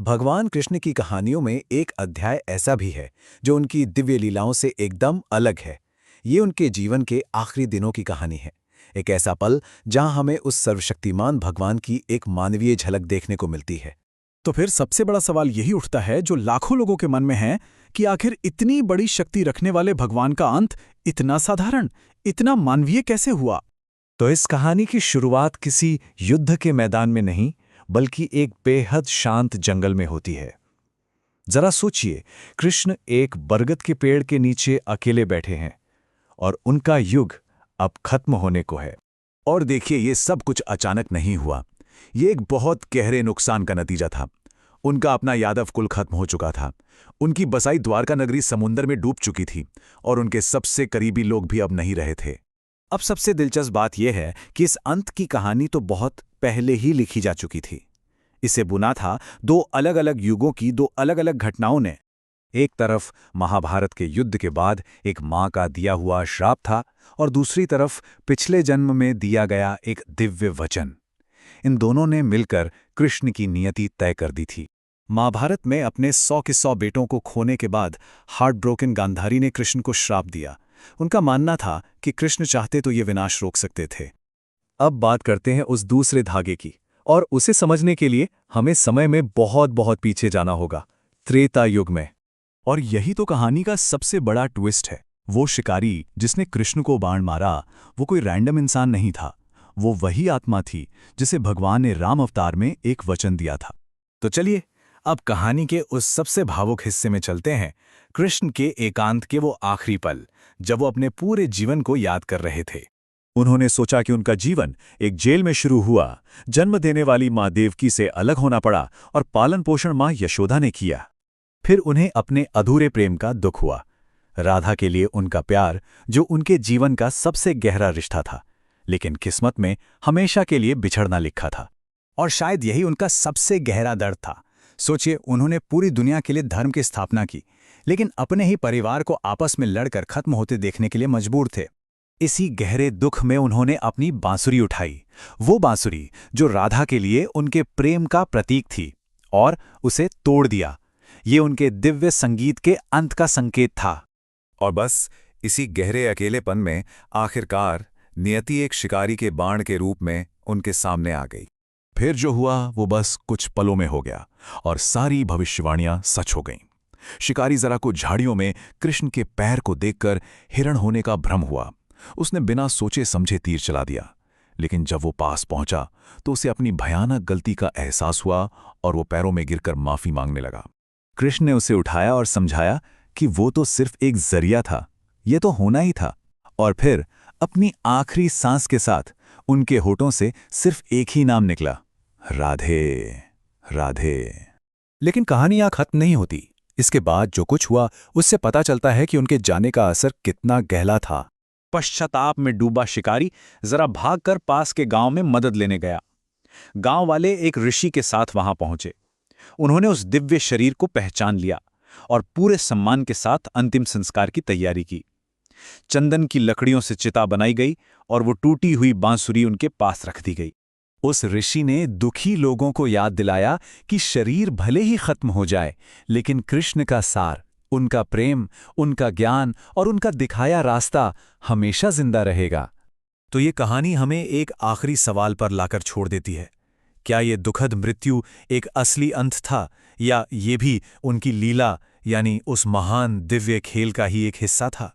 भगवान कृष्ण की कहानियों में एक अध्याय ऐसा भी है जो उनकी दिव्य लीलाओं से एकदम अलग है। ये उनके जीवन के आखिरी दिनों की कहानी है। एक ऐसा पल जहां हमें उस सर्वशक्तिमान भगवान की एक मानवीय झलक देखने को मिलती है। तो फिर सबसे बड़ा सवाल यही उठता है जो लाखों लोगों के मन में है कि आखिर इतनी बड़ी शक्ति रखने वाले भगवान का अंत इतना साधारण, इतना मानवीय कैसे हुआ। तो इस कहानी की शुरुआत किसी युद्ध के मैदान में नहीं, बल्कि एक बेहद शांत जंगल में होती है। जरा सोचिए, कृष्ण एक बरगद के पेड़ के नीचे अकेले बैठे हैं और उनका युग अब खत्म होने को है। और देखिए, ये सब कुछ अचानक नहीं हुआ। ये एक बहुत गहरे नुकसान का नतीजा था। उनका अपना यादव कुल खत्म हो चुका था। उनकी बसाई द्वारका नगरी समुद्र में डूब चुकी थी और उनके सबसे करीबी लोग भी अब नहीं रहे थे। अब सबसे दिलचस्प बात यह है कि इस अंत की कहानी तो बहुत पहले ही लिखी जा चुकी थी। इसे बुना था दो अलग अलग युगों की दो अलग अलग घटनाओं ने। एक तरफ महाभारत के युद्ध के बाद एक मां का दिया हुआ श्राप था और दूसरी तरफ पिछले जन्म में दिया गया एक दिव्य वचन। इन दोनों ने मिलकर कृष्ण की नियति तय कर दी थी। महाभारत में अपने 100 के 100 बेटों को खोने के बाद हार्ट ब्रोकन गांधारी ने कृष्ण को श्राप दिया। उनका मानना था कि कृष्ण चाहते तो ये विनाश रोक सकते थे। अब बात करते हैं उस दूसरे धागे की, और उसे समझने के लिए हमें समय में बहुत बहुत पीछे जाना होगा, त्रेता युग में। और यही तो कहानी का सबसे बड़ा ट्विस्ट है। वो शिकारी जिसने कृष्ण को बाण मारा, वो कोई रैंडम इंसान नहीं था। वो वही आत्मा थी जिसे भगवान ने राम अवतार में एक वचन दिया था। तो चलिए अब कहानी के उस सबसे भावुक हिस्से में चलते हैं, कृष्ण के एकांत के वो आखिरी पल जब वो अपने पूरे जीवन को याद कर रहे थे। उन्होंने सोचा कि उनका जीवन एक जेल में शुरू हुआ, जन्म देने वाली माँ देवकी से अलग होना पड़ा और पालन पोषण माँ यशोदा ने किया। फिर उन्हें अपने अधूरे प्रेम का दुख हुआ। राधा के लिए उनका प्यार जो उनके जीवन का सबसे गहरा रिश्ता था, लेकिन किस्मत में हमेशा के लिए बिछड़ना लिखा था। और शायद यही उनका सबसे गहरा दर्द था। सोचिए, उन्होंने पूरी दुनिया के लिए धर्म की स्थापना की, लेकिन अपने ही परिवार को आपस में लड़कर खत्म होते देखने के लिए मजबूर थे। इसी गहरे दुख में उन्होंने अपनी बांसुरी उठाई, वो बांसुरी जो राधा के लिए उनके प्रेम का प्रतीक थी, और उसे तोड़ दिया। ये उनके दिव्य संगीत के अंत का संकेत था। और बस इसी गहरे अकेलेपन में आखिरकार नियति एक शिकारी के बाण के रूप में उनके सामने आ गई। फिर जो हुआ वो बस कुछ पलों में हो गया और सारी भविष्यवाणियां सच हो गईं। शिकारी जरा को झाड़ियों में कृष्ण के पैर को देखकर हिरण होने का भ्रम हुआ। उसने बिना सोचे समझे तीर चला दिया, लेकिन जब वो पास पहुंचा तो उसे अपनी भयानक गलती का एहसास हुआ और वो पैरों में गिरकर माफी मांगने लगा। कृष्ण ने उसे उठाया और समझाया कि वो तो सिर्फ एक जरिया था, ये तो होना ही था। और फिर अपनी आखिरी सांस के साथ उनके होठों से सिर्फ एक ही नाम निकला, राधे राधे। लेकिन कहानी यहाँ खत्म नहीं होती। इसके बाद जो कुछ हुआ उससे पता चलता है कि उनके जाने का असर कितना गहरा था। पश्चाताप में डूबा शिकारी जरा भागकर पास के गांव में मदद लेने गया। गांव वाले एक ऋषि के साथ वहां पहुंचे। उन्होंने उस दिव्य शरीर को पहचान लिया और पूरे सम्मान के साथ अंतिम संस्कार की तैयारी की। चंदन की लकड़ियों से चिता बनाई गई और वो टूटी हुई बांसुरी उनके पास रख दी गई। उस ऋषि ने दुखी लोगों को याद दिलाया कि शरीर भले ही खत्म हो जाए, लेकिन कृष्ण का सार, उनका प्रेम, उनका ज्ञान और उनका दिखाया रास्ता हमेशा जिंदा रहेगा। तो ये कहानी हमें एक आखिरी सवाल पर लाकर छोड़ देती है। क्या ये दुखद मृत्यु एक असली अंत था, या ये भी उनकी लीला यानी उस महान दिव्य खेल का ही एक हिस्सा था?